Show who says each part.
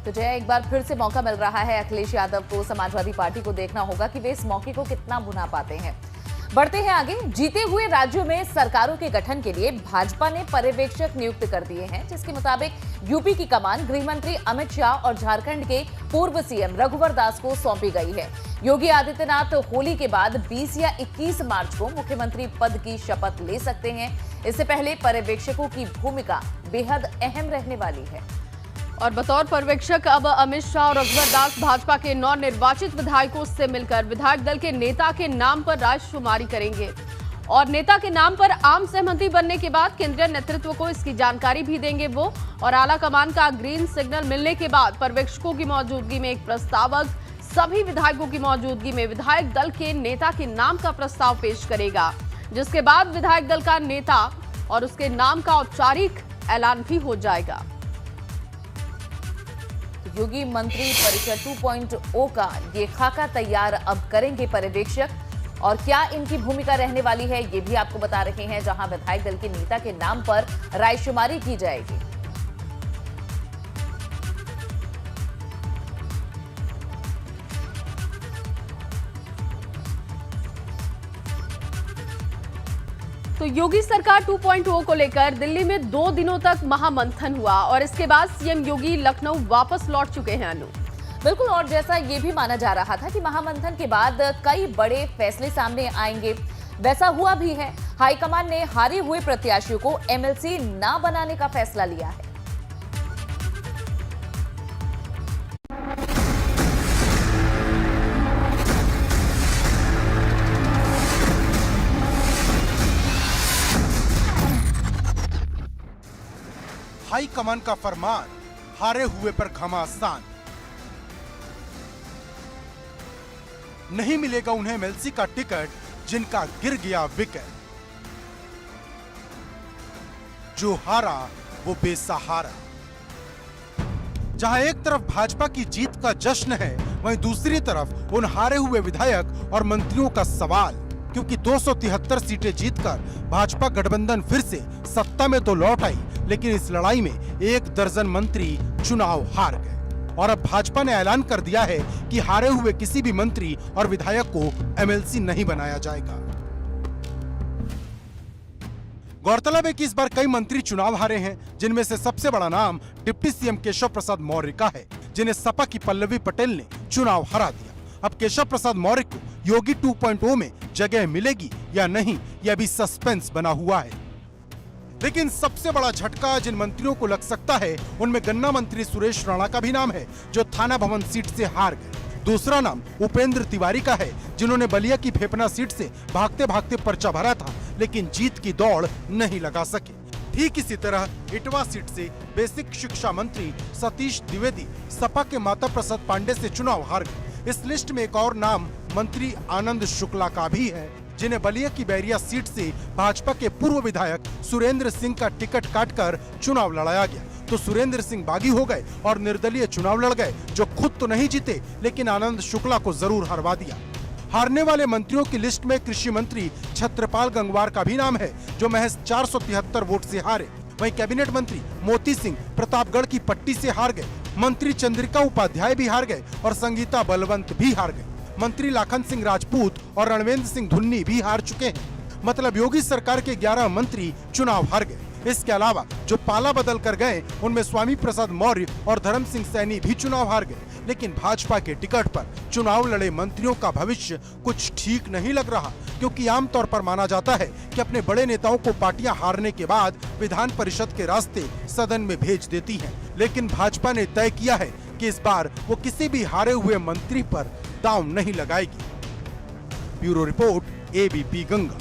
Speaker 1: तो जय, एक बार फिर से मौका मिल रहा है अखिलेश यादव को। समाजवादी पार्टी को देखना होगा कि वे इस मौके को कितना भुना पाते हैं। बढ़ते हैं आगे। जीते हुए राज्यों में सरकारों के गठन के लिए भाजपा ने पर्यवेक्षक नियुक्त कर दिए हैं, जिसके मुताबिक यूपी की कमान गृह मंत्री अमित शाह और झारखंड के पूर्व सीएम रघुवर दास को सौंपी गई है। योगी आदित्यनाथ होली के बाद 20 या 21 मार्च को मुख्यमंत्री पद की शपथ ले सकते हैं। इससे पहले पर्यवेक्षकों की भूमिका बेहद अहम रहने वाली है।
Speaker 2: और बतौर पर्यवेक्षक अब अमित शाह और रघुवर दास भाजपा के नवनिर्वाचित विधायकों से मिलकर विधायक दल के नेता के नाम पर रायशुमारी करेंगे और नेता के नाम पर आम सहमति बनने के बाद केंद्रीय नेतृत्व को इसकी जानकारी भी देंगे वो। और आला कमान का ग्रीन सिग्नल मिलने के बाद पर्यवेक्षकों की मौजूदगी में एक प्रस्तावक सभी विधायकों की मौजूदगी में विधायक दल के नेता के नाम का प्रस्ताव पेश करेगा, जिसके बाद विधायक दल का नेता और उसके नाम का औपचारिक ऐलान भी हो जाएगा।
Speaker 1: योगी मंत्री परिषद 2.0 का ये खाका तैयार अब करेंगे पर्यवेक्षक। और क्या इनकी भूमिका रहने वाली है, ये भी आपको बता रहे हैं, जहां विधायक दल के नेता के नाम पर रायशुमारी की जाएगी।
Speaker 2: तो योगी सरकार 2.0 को लेकर दिल्ली में 2 दिनों तक महामंथन हुआ और इसके बाद सीएम योगी लखनऊ वापस लौट चुके हैं। अनु,
Speaker 1: बिल्कुल, और जैसा ये भी माना जा रहा था कि महामंथन के बाद कई बड़े फैसले सामने आएंगे, वैसा हुआ भी है। हाईकमान ने हारे हुए प्रत्याशियों को एमएलसी ना बनाने का फैसला लिया है।
Speaker 3: हाई कमान का फरमान, हारे हुए पर घमासान। नहीं मिलेगा उन्हें एमएलसी का टिकट जिनका गिर गया विकेट। जो हारा वो बेसहारा। जहां एक तरफ भाजपा की जीत का जश्न है, वहीं दूसरी तरफ उन हारे हुए विधायक और मंत्रियों का सवाल, क्योंकि 273 सीटें जीतकर भाजपा गठबंधन फिर से सत्ता में तो लौट आई, लेकिन इस लड़ाई में 1 दर्जन मंत्री चुनाव हार गए। और अब भाजपा ने ऐलान कर दिया है कि हारे हुए किसी भी मंत्री और विधायक को एमएलसी नहीं बनाया जाएगा। गौरतलब है कि इस बार कई मंत्री चुनाव हारे हैं, जिनमें से सबसे बड़ा नाम डिप्टी सीएम केशव प्रसाद मौर्य का है, जिन्हें सपा की पल्लवी पटेल ने चुनाव हरा दिया। अब केशव प्रसाद मौर्य को योगी 2.0 में जगह मिलेगी या नहीं, यह अभी सस्पेंस बना हुआ है। लेकिन सबसे बड़ा झटका जिन मंत्रियों को लग सकता है, उनमें गन्ना मंत्री सुरेश राणा का भी नाम है, जो थाना भवन सीट से हार गए। दूसरा नाम उपेंद्र तिवारी का है, जिन्होंने बलिया की फेफना सीट से भागते भागते पर्चा भरा था, लेकिन जीत की दौड़ नहीं लगा सके। ठीक इसी तरह इटवा सीट से बेसिक शिक्षा मंत्री सतीश द्विवेदी सपा के माता प्रसाद पांडे से चुनाव हार गए। इस लिस्ट में एक और नाम मंत्री आनंद शुक्ला का भी है, जिन्हें बलिया की बैरिया सीट से भाजपा के पूर्व विधायक सुरेंद्र सिंह का टिकट काटकर चुनाव लड़ाया गया। तो सुरेंद्र सिंह बागी हो गए और निर्दलीय चुनाव लड़ गए, जो खुद तो नहीं जीते, लेकिन आनंद शुक्ला को जरूर हरवा दिया। हारने वाले मंत्रियों की लिस्ट में कृषि मंत्री छत्रपाल गंगवार का भी नाम है, जो महज 473 वोट से हारे। वहीं कैबिनेट मंत्री मोती सिंह प्रतापगढ़ की पट्टी से हार गए। मंत्री चंद्रिका उपाध्याय भी हार गए और संगीता बलवंत भी हार गए। मंत्री लाखन सिंह राजपूत और रणवेंद्र सिंह धुन्नी भी हार चुके हैं। मतलब योगी सरकार के 11 मंत्री चुनाव हार गए। इसके अलावा जो पाला बदल कर गए, उनमें स्वामी प्रसाद मौर्य और धर्म सिंह सैनी भी चुनाव हार गए। लेकिन भाजपा के टिकट पर चुनाव लड़े मंत्रियों का भविष्य कुछ ठीक नहीं लग रहा, क्योंकि आमतौर पर माना जाता है कि अपने बड़े नेताओं को पार्टियां हारने के बाद विधान परिषद के रास्ते सदन में भेज देती हैं। लेकिन भाजपा ने तय किया है कि इस बार वो किसी भी हारे हुए मंत्री पर दांव नहीं लगाएगी। Bureau report, ABP Ganga.